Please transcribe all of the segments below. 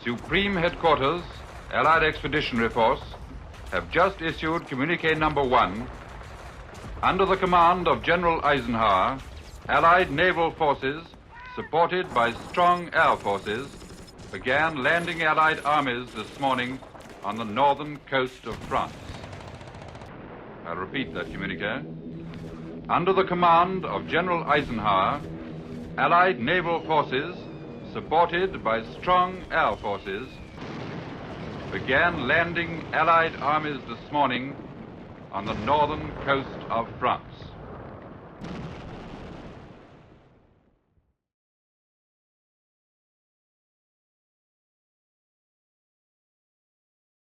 Supreme Headquarters, Allied Expeditionary Force, have just issued Communique Number 1. Under the command of General Eisenhower, Allied naval forces, supported by strong air forces, began landing Allied armies this morning on the northern coast of France. I'll repeat that communique. Under the command of General Eisenhower, Allied naval forces, supported by strong air forces, began landing Allied armies this morning on the northern coast of France.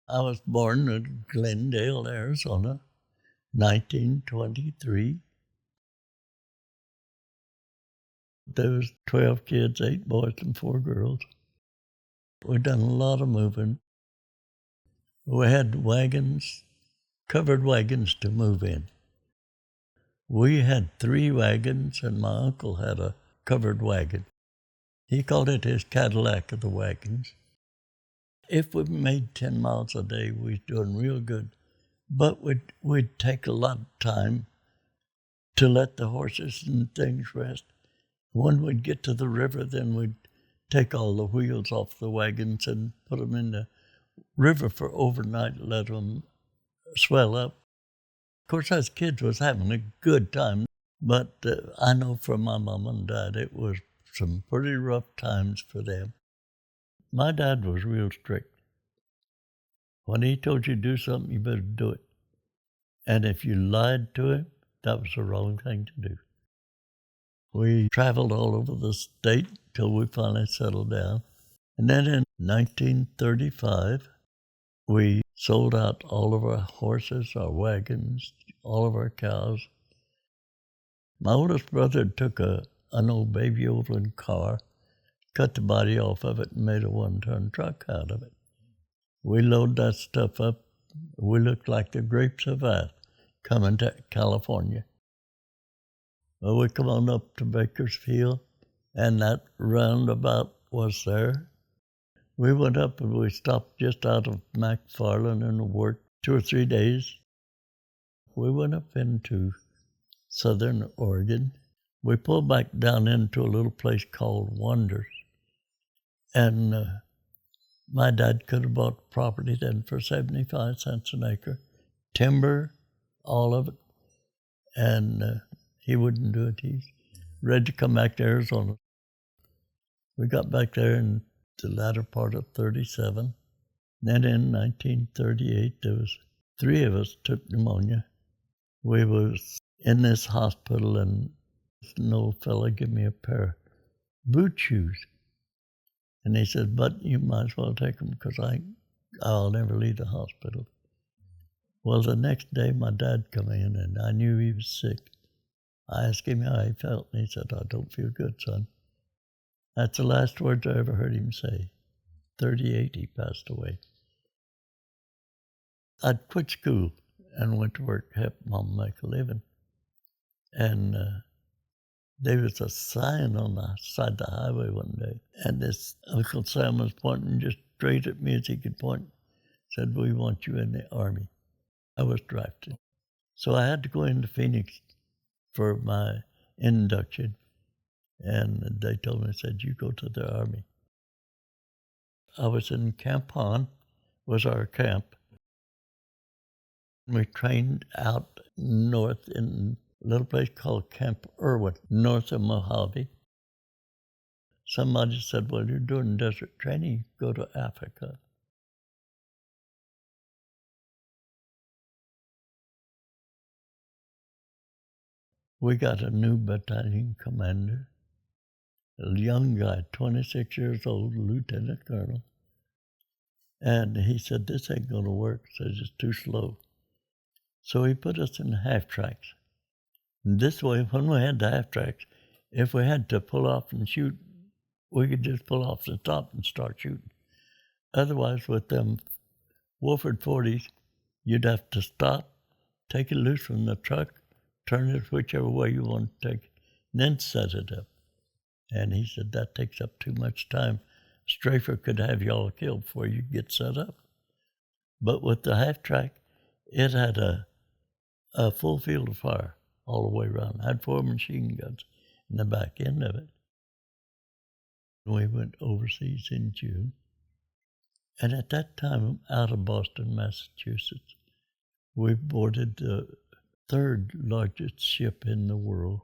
I was born in Glendale, Arizona, 1923. There was 12 kids, 8 boys and 4 girls. We'd done a lot of moving. We had wagons, covered wagons to move in. We had 3 wagons, and my uncle had a covered wagon. He called it his Cadillac of the wagons. If we made 10 miles a day, we was doing real good. But we'd take a lot of time to let the horses and things rest. When we'd get to the river, then we'd take all the wheels off the wagons and put them in the river for overnight, let them swell up. Of course, us kids was having a good time, but I know from my mom and dad, it was some pretty rough times for them. My dad was real strict. When he told you to do something, you better do it. And if you lied to him, that was the wrong thing to do. We traveled all over the state till we finally settled down. And then in 1935, we sold out all of our horses, our wagons, all of our cows. My oldest brother took an old baby Overland car, cut the body off of it, and made a 1-ton truck out of it. We loaded that stuff up. We looked like the grapes of wrath coming to California. Well, we come on up to Bakersfield, and that roundabout was there. We went up and we stopped just out of McFarland and worked 2 or 3 days. We went up into southern Oregon. We pulled back down into a little place called Wonders. And my dad could have bought property then for 75 cents an acre, timber, all of it. And he wouldn't do it. He's ready to come back to Arizona. We got back there in the latter part of 37. Then in 1938, there was 3 of us took pneumonia. We was in this hospital, and an old fella gave me a pair of boot shoes. And he said, "But you might as well take them because I'll never leave the hospital." Well, the next day my dad come in, and I knew he was sick. I asked him how he felt, and he said, "I don't feel good, son." That's the last words I ever heard him say. 38, he passed away. I'd quit school and went to work, helped Mom make a living. And there was a sign on the side of the highway one day, and this Uncle Sam was pointing just straight at me as he could point, said, "We want you in the Army." I was drafted. So I had to go into Phoenix for my induction, and they told me, said, you go to the Army. I was in Camp Han, was our camp. We trained out north in a little place called Camp Irwin, north of Mojave. Somebody said, well, you're doing desert training, go to Africa. We got a new battalion commander, a young guy, 26 years old, lieutenant colonel. And he said, this ain't going to work. Says it's too slow. So he put us in half tracks. And this way, when we had the half tracks, if we had to pull off and shoot, we could just pull off the top and start shooting. Otherwise, with them Wolford 40s, you'd have to stop, take it loose from the truck, turn it whichever way you want to take it, and then set it up. And he said, that takes up too much time. Strafer could have y'all killed before you get set up. But with the half track, it had a full field of fire all the way around. It had 4 machine guns in the back end of it. We went overseas in June. And at that time, out of Boston, Massachusetts, we boarded the 3rd largest ship in the world.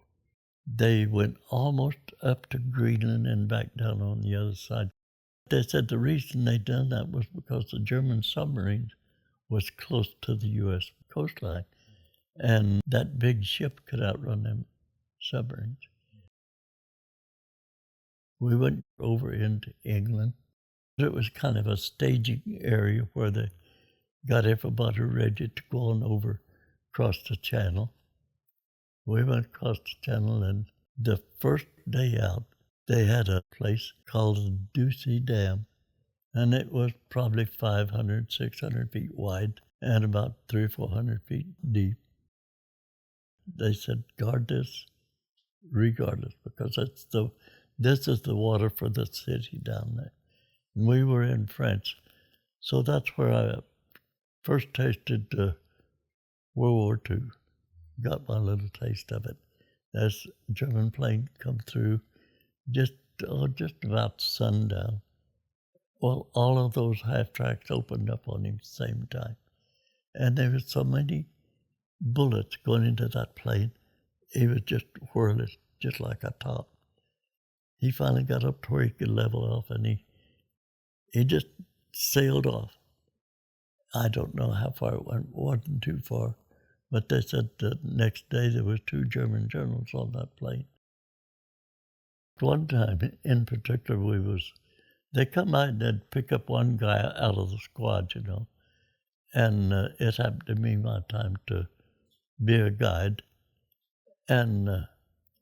They went almost up to Greenland and back down on the other side. They said the reason they done that was because the German submarines was close to the U.S. coastline, and that big ship could outrun them submarines. We went over into England. It was kind of a staging area where they got everybody ready to go on over across the channel. We went across the channel, and the first day out, they had a place called the Ducie Dam, and it was probably 500, 600 feet wide and about 300 or 400 feet deep. They said, guard this regardless, because this is the water for the city down there. And we were in France, so that's where I first tasted World War II. Got my little taste of it. As a German plane come through, just about sundown. Well, all of those half tracks opened up on him at the same time. And there were so many bullets going into that plane, he was just whirling, just like a top. He finally got up to where he could level off, and he just sailed off. I don't know how far it went, wasn't too far. But they said the next day there was 2 German generals on that plane. One time in particular, they come out and they'd pick up one guy out of the squad, you know, and it happened to be my time to be a guide. And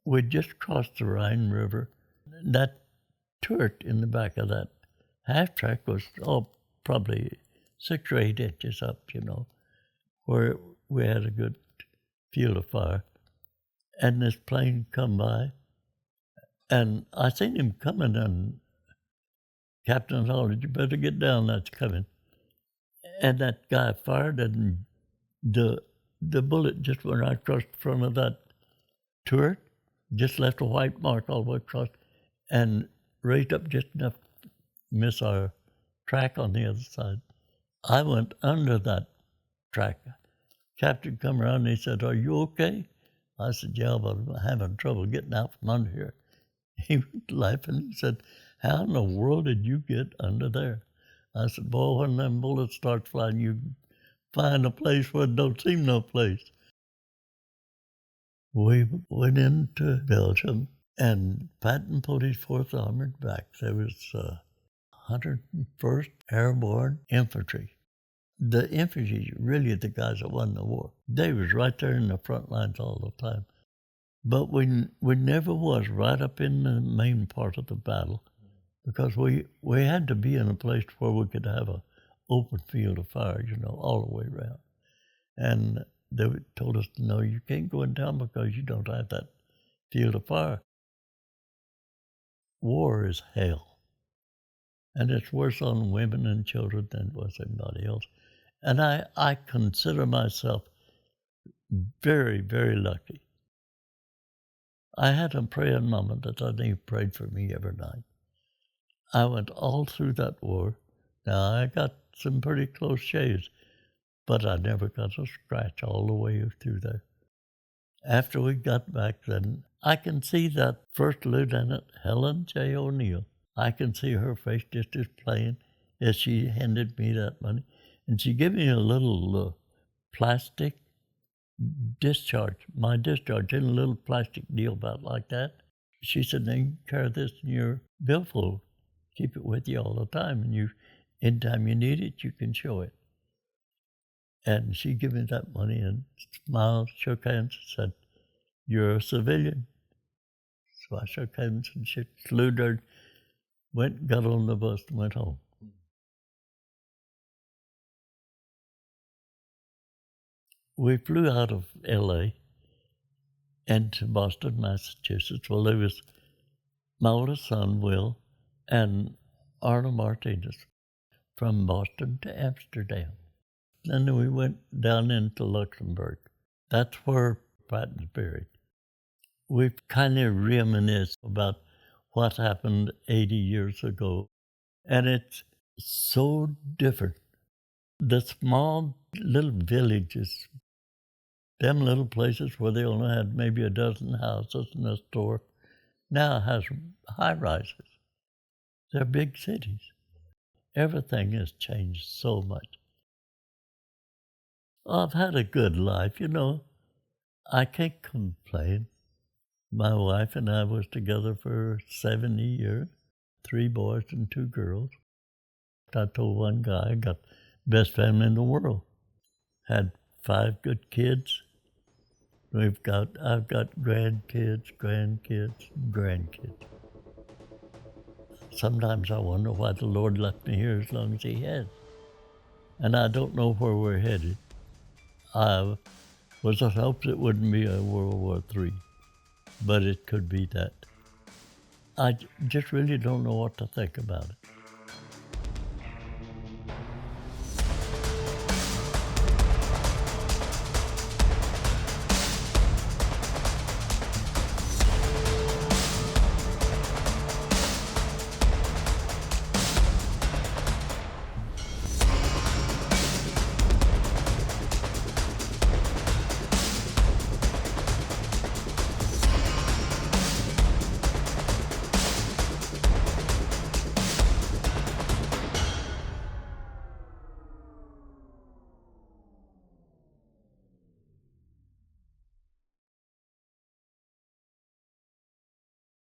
we just crossed the Rhine River. That turret in the back of that half track was probably 6 or 8 inches up, you know, where we had a good field of fire. And this plane come by, and I seen him coming, and Captain hollered, you better get down, that's coming. And that guy fired, and the bullet just went right across the front of that turret, just left a white mark all the way across, and raised up just enough to miss our track on the other side. I went under that track. Captain come around and he said, are you okay? I said, yeah, but I'm having trouble getting out from under here. He was laughing. He said, how in the world did you get under there? I said, boy, when them bullets start flying, you find a place where it don't seem no place. We went into Belgium, and Patton put his 4th Armored back. There was 101st Airborne Infantry. The infantry, really the guys that won the war, they was right there in the front lines all the time. But we never was right up in the main part of the battle, because we had to be in a place where we could have an open field of fire, you know, all the way around. And they told us, no, you can't go in town because you don't have that field of fire. War is hell. And it's worse on women and children than it was anybody else. And I consider myself very, very lucky. I had a praying mama that I knew prayed for me every night. I went all through that war. Now, I got some pretty close shaves, but I never got a scratch all the way through there. After we got back then, I can see that First Lieutenant Helen J. O'Neill. I can see her face just as plain as she handed me that money. And she gave me a little plastic discharge, my discharge, in a little plastic deal about like that. She said, now you carry this in your billfold. Keep it with you all the time. And anytime you need it, you can show it. And she gave me that money and smiled, shook hands, and said, you're a civilian. So I shook hands and she saluted her, went, got on the bus and went home. We flew out of L.A. into Boston, Massachusetts. Well, there was my oldest son, Will, and Arnold Martinez from Boston to Amsterdam. Then we went down into Luxembourg. That's where Patton's buried. We kind of reminisce about what happened 80 years ago, and it's so different. The small little villages, them little places where they only had maybe a dozen houses and a store, now has high-rises. They're big cities. Everything has changed so much. I've had a good life, you know. I can't complain. My wife and I was together for 70 years, 3 boys and 2 girls. I told one guy I got the best family in the world. Had 5 good kids. I've got grandkids. Sometimes I wonder why the Lord left me here as long as He has. And I don't know where we're headed. I was in hopes it wouldn't be a World War III, but it could be that. I just really don't know what to think about it.